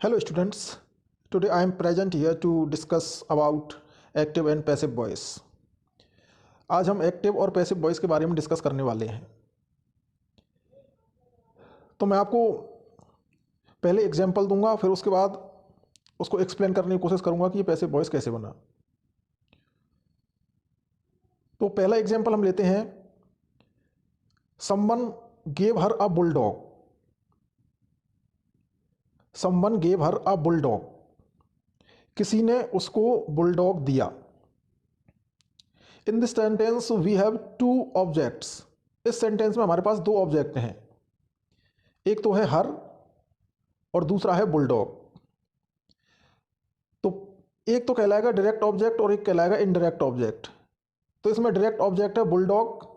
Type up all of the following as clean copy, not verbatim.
Hello students, today I am present here to discuss about active and passive voice. आज हम active और passive voice के बारे में डिस्कस करने वाले हैं। तो मैं आपको पहले एग्जांपल दूंगा, फिर उसके बाद उसको एक्सप्लेन करने की कोशिश करूंगा कि ये पैसिव वॉइस कैसे बना। तो पहला एग्जांपल हम लेते हैं, someone gave her a bulldog. Someone gave her a bulldog, किसी ने उसको बुलडॉग दिया। In this sentence we have two objects. इस सेंटेंस में हमारे पास दो ऑब्जेक्ट हैं, एक तो है हर और दूसरा है बुलडॉग। तो एक तो कहलाएगा डायरेक्ट ऑब्जेक्ट और एक कहलाएगा इनडायरेक्ट ऑब्जेक्ट। तो इसमें डायरेक्ट ऑब्जेक्ट है बुलडॉग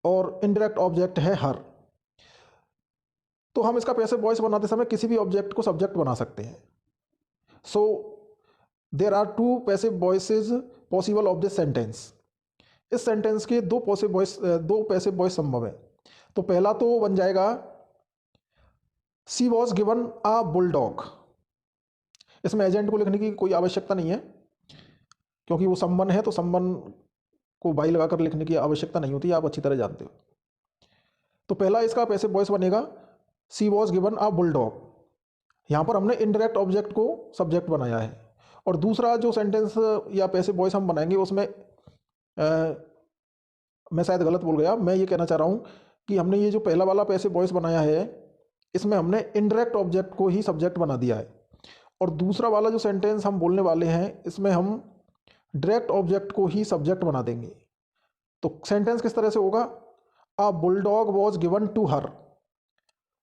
और इनडायरेक्ट ऑब्जेक्ट है हर। तो हम इसका पैसिव वॉइस बनाते समय किसी भी ऑब्जेक्ट को सब्जेक्ट बना सकते हैं। So there are two passive voices possible of this sentence. इस सेंटेंस के दो पैसिव वॉइस संभव है। तो पहला तो बन जाएगा, सी वॉज गिवन अ बुलडॉग। इसमें एजेंट को लिखने की कोई आवश्यकता नहीं है, क्योंकि वो समवन है, तो समवन को बाई लगाकर लिखने की आवश्यकता नहीं होती, आप अच्छी तरह जानते हो। तो पहला इसका पैसिव वॉइस बनेगा, सी वॉज गिवन अ बुलडॉग। यहाँ पर हमने इनडायरेक्ट ऑब्जेक्ट को सब्जेक्ट बनाया है। और दूसरा जो सेंटेंस या पैसिव वॉइस हम बनाएंगे उसमें मैं शायद गलत बोल गया। मैं ये कहना चाह रहा हूँ कि हमने ये जो पहला वाला पैसिव वॉइस बनाया है, इसमें हमने इनडायरेक्ट ऑब्जेक्ट को ही सब्जेक्ट बना दिया है। और दूसरा वाला जो सेंटेंस हम बोलने वाले हैं, इसमें हम डायरेक्ट ऑब्जेक्ट को ही सब्जेक्ट बना देंगे। तो सेंटेंस किस तरह से होगा, a bulldog was given to her.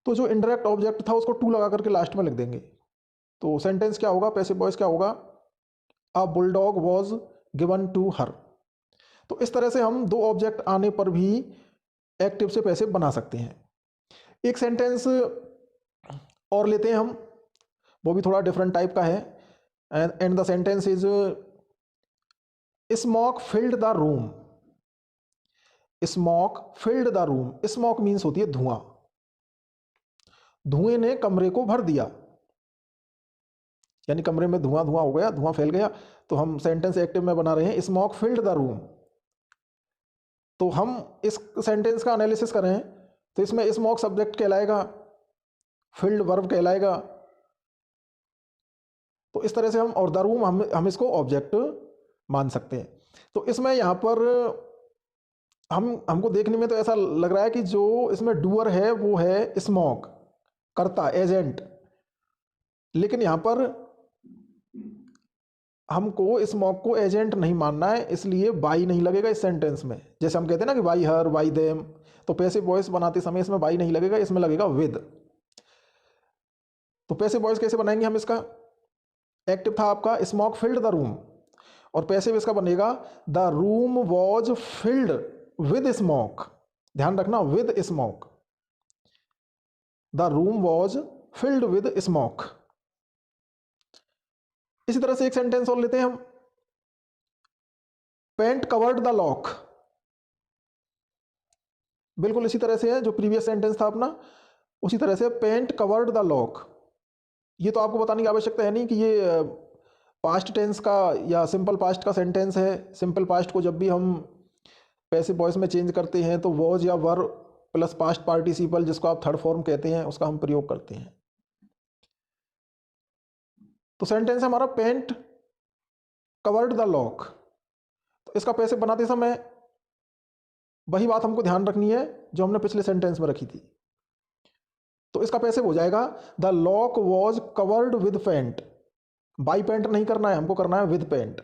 तो जो इनडायरेक्ट ऑब्जेक्ट था उसको टू लगा करके लास्ट में लिख देंगे। तो सेंटेंस क्या होगा, पैसिव वॉइस क्या होगा, a bulldog was given to her. तो इस तरह से हम दो ऑब्जेक्ट आने पर भी एक्टिव से पैसिव बना सकते हैं। एक सेंटेंस और लेते हैं हम, वो भी थोड़ा डिफरेंट टाइप का है। And the sentence is, smoke filled the room. Smoke filled the room. Smoke means होती है धुआं। धुएं ने कमरे को भर दिया, यानी कमरे में धुआं धुआं हो गया, धुआं फैल गया। तो हम सेंटेंस एक्टिव में बना रहे हैं, स्मोक फिल्ड द रूम। तो हम इस सेंटेंस का एनालिसिस करें तो इसमें स्मोक सब्जेक्ट कहलाएगा, फिल्ड वर्ब कहलाएगा। तो इस तरह से हम, और द रूम हम इसको ऑब्जेक्ट मान सकते हैं। तो इसमें यहाँ पर हमको देखने में तो ऐसा लग रहा है कि जो इसमें डूअर है वो है स्मोक, कर्ता, एजेंट। लेकिन यहाँ पर हमको स्मोक को एजेंट नहीं मानना है, इसलिए बाई नहीं लगेगा इस सेंटेंस में। जैसे हम कहते हैं ना कि बाई हर, बाई देम, तो पैसिव वॉइस बनाते समय इसमें बाई नहीं लगेगा, इसमें लगेगा विद। तो पैसिव वॉइस कैसे बनाएंगे हम इसका, एक्टिव था आपका स्मोक फिल्ड द रूम, और पैसिव इसका बनेगा the room was filled with smoke. ध्यान रखना, with smoke. The room was filled with smoke. इसी तरह से एक सेंटेंस और लेते हैं हम, पेंट कवर्ड द लॉक। बिल्कुल इसी तरह से है जो प्रीवियस सेंटेंस था अपना, उसी तरह से पेंट कवर्ड द लॉक। ये तो आपको बताने की आवश्यकता है नहीं कि ये पास्ट टेंस का या सिंपल पास्ट का सेंटेंस है। सिंपल पास्ट को जब भी हम पैसिव वॉइस में चेंज करते हैं तो वॉज या वर प्लस पास्ट पार्टिसिपल, जिसको आप थर्ड फॉर्म कहते हैं, उसका हम प्रयोग करते हैं। तो सेंटेंस है हमारा, पेंट कवर्ड द लॉक। तो इसका पैसिव बनाते समय वही बात हमको ध्यान रखनी है जो हमने पिछले सेंटेंस में रखी थी। तो इसका पैसिव हो जाएगा, the lock was covered with paint. By paint नहीं करना है, हमको करना है विद पेंट।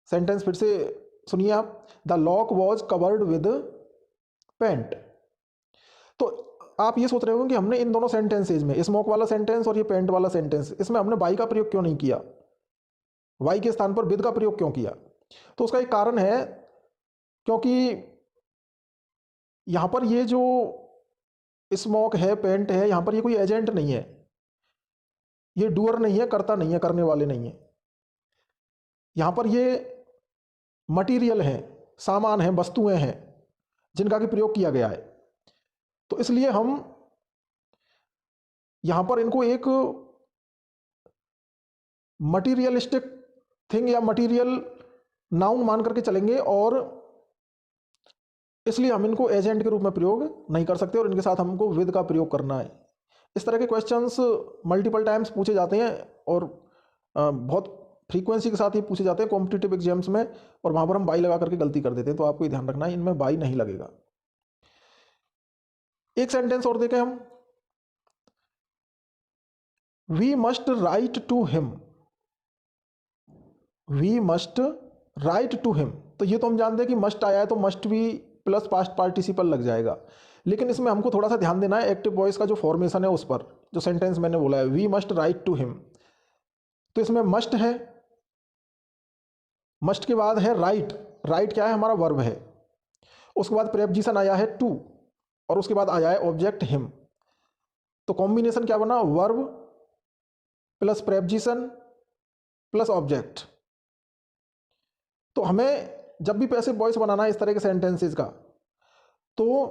सेंटेंस फिर से सुनिए आप, the lock was covered with paint. तो आप ये सोच रहे हो कि हमने इन दोनों सेंटेंसेज में, स्मोक वाला सेंटेंस और ये पेंट वाला सेंटेंस, इसमें हमने बाई का प्रयोग क्यों नहीं किया, वाई के स्थान पर विद का प्रयोग क्यों किया। तो उसका एक कारण है, क्योंकि यहां पर ये जो स्मोक है, पेंट है, यहां पर ये कोई एजेंट नहीं है, ये डूअर नहीं है, कर्ता नहीं है, करने वाले नहीं है। यहां पर ये मटीरियल है, सामान है, वस्तुएं हैं जिनका कि प्रयोग किया गया है। तो इसलिए हम यहाँ पर इनको एक मटीरियलिस्टिक थिंग या मटीरियल नाउन मान करके चलेंगे, और इसलिए हम इनको एजेंट के रूप में प्रयोग नहीं कर सकते और इनके साथ हमको विद का प्रयोग करना है। इस तरह के क्वेश्चंस मल्टीपल टाइम्स पूछे जाते हैं और बहुत फ्रीक्वेंसी के साथ ही पूछे जाते हैं कॉम्पिटिटिव एग्जाम्स में, और वहाँ पर हम बाई लगा करके गलती कर देते हैं, तो आपको ये ध्यान रखना है इनमें बाई नहीं लगेगा। एक सेंटेंस और देखें हम, we must write to him. We must write to him, तो ये तो हम जानते हैं कि मस्ट आया है तो मस्ट भी प्लस पास्ट पार्टिसिपल लग जाएगा, लेकिन इसमें हमको थोड़ा सा ध्यान देना है एक्टिव वॉइस का जो फॉर्मेशन है उस पर। जो सेंटेंस मैंने बोला है we must write to him, तो इसमें मस्ट है, मस्ट के बाद है राइट। राइट क्या है, हमारा वर्ब है। उसके बाद प्रेपोजिशन आया है टू, और उसके बाद आया है ऑब्जेक्ट हिम। तो कॉम्बिनेशन क्या बना, verb plus preposition plus object. तो हमें जब भी पैसिव वॉइस बनाना है इस तरह के सेंटेंसेस का, तो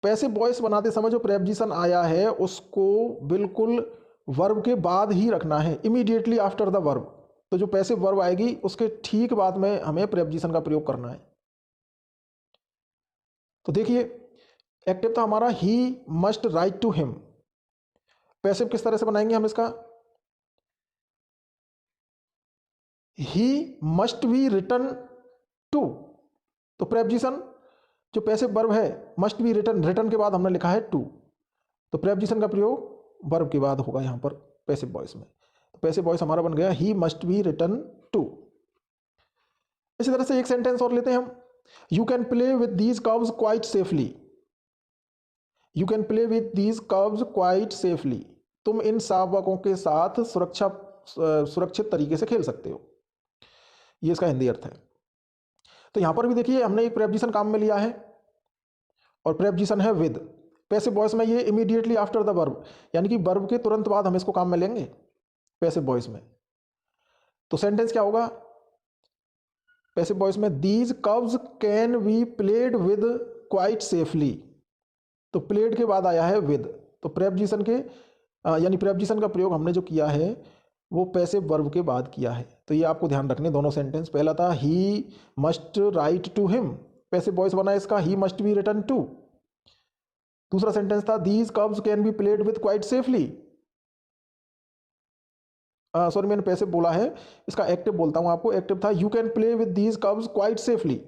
पैसिव वॉइस बनाते समय जो प्रेपोजिशन आया है उसको बिल्कुल वर्ब के बाद ही रखना है, इमीडिएटली आफ्टर द वर्ब। तो जो पैसिव वर्ब आएगी उसके ठीक बाद में हमें प्रेपोजिशन का प्रयोग करना है। तो देखिए एक्टिव था हमारा he must write to him. Passive किस तरह से बनाएंगे हम इसका, he must be written to. तो प्रेपोजिशन जो पैसिव वर्ब है मस्ट बी रिटन, रिटन के बाद हमने लिखा है टू, तो प्रेपोजिशन का प्रयोग वर्ब के बाद होगा यहाँ पर पैसिव वॉइस में। तो पैसिव वॉइस हमारा बन गया he must be written to. इसी तरह से एक सेंटेंस और लेते हैं हम, you can play with these curves quite safely. You can play with these curves quite safely, तुम इन शावकों के साथ सुरक्षित तरीके से खेल सकते हो, ये इसका हिंदी अर्थ है। तो यहां पर भी देखिए हमने एक प्रेपोजिशन काम में लिया है और प्रेपोजिशन है विद। पैसिव वॉइस में ये इमीडिएटली आफ्टर द वर्ब, यानी कि वर्ब के तुरंत बाद हम इसको काम में लेंगे पैसिव वॉइस में। तो सेंटेंस क्या होगा पैसिव वॉइस में, these curves can be played with quite safely. तो प्लेड के बाद आया है विद, तो प्रेपोजिशन के यानी प्रेपोजिशन का प्रयोग हमने जो किया है वो पैसिव वर्ब के बाद किया है। तो ये आपको ध्यान रखने दोनों सेंटेंस। पहला था he must write to him, passive voice बना इसका he must be written to. दूसरा सेंटेंस था these curves can be played with quite safely, sorry मैंने पैसिव बोला है, इसका एक्टिव बोलता हूं आपको। एक्टिव था you can play with these curves quite safely,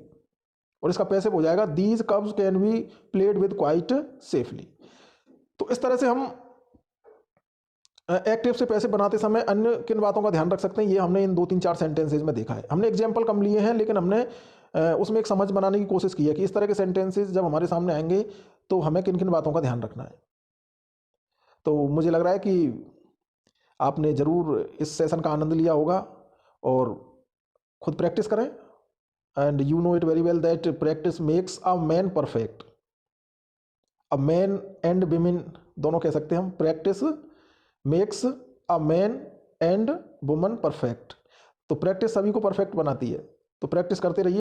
और इसका पैसिव हो जाएगा these curves can be played with quite safely. तो इस तरह से हम एक्टिव से पैसिव बनाते समय अन्य किन बातों का ध्यान रख सकते हैं, ये हमने इन 2-3-4 सेंटेंसेज में देखा है। हमने एग्जाम्पल कम लिए हैं, लेकिन हमने उसमें एक समझ बनाने की कोशिश की है कि इस तरह के सेंटेंसेज जब हमारे सामने आएंगे तो हमें किन किन बातों का ध्यान रखना है। तो मुझे लग रहा है कि आपने ज़रूर इस सेशन का आनंद लिया होगा और खुद प्रैक्टिस करें। And you know it very well that practice makes a man perfect. A man and women दोनों कह सकते हैं हम, practice makes a man and woman perfect. तो प्रैक्टिस सभी को परफेक्ट बनाती है, तो प्रैक्टिस करते रहिए।